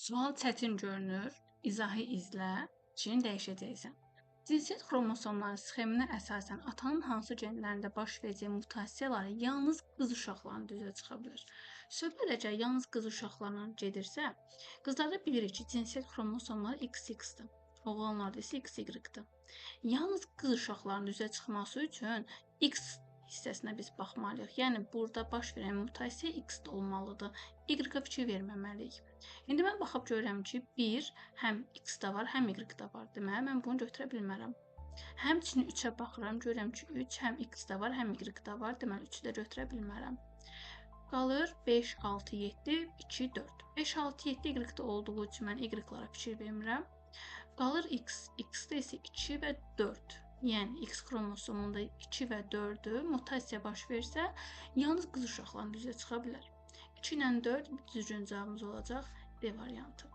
Sual çətin görünür, izahı izlə, fikrini dəyişəcəksən. Cinsiyyət xromosomları sxeminə əsasən atanın hansı genlərində baş verəcək mutasiyaları yalnız qız uşaqlarında üzə çıxa bilər. Söhbət əgər yalnız qız uşaqlarından gedirsə, qızlarda bilirik ki, cinsiyyət xromosomları XX-dir, oğlanlarda isə XY-dir. Yalnız qız uşaqlarının üzə çıxması üçün X hissəsinə biz baxmalıyıq. Yəni burada baş verən mutasiya X-də olmalıdır. Y-ə fikir verməməliyik. İndi mən baxıb görürəm ki, 1 həm X-də var, həm Y-də var. Deməli, mən bunu götürə bilmərəm. Həmçinin 3-ə baxıram, görürəm ki, 3 həm X-də var, həm Y-də var. Deməli, 3-ü də götürə bilmərəm. Qalır 5, 6, 7, 2, 4. 5, 6, 7 Y-də olduğu üçün mən Y-lara fikir vermirəm. Qalır X. X-də isə 2 və 4. Yəni, X xromosomunda 2 və 4-ü mutasiya baş versə, yalnız qız uşaqlarında üzə çıxa bilər. 2 ilə 4 düzgün cavabımız olacaq D variantı.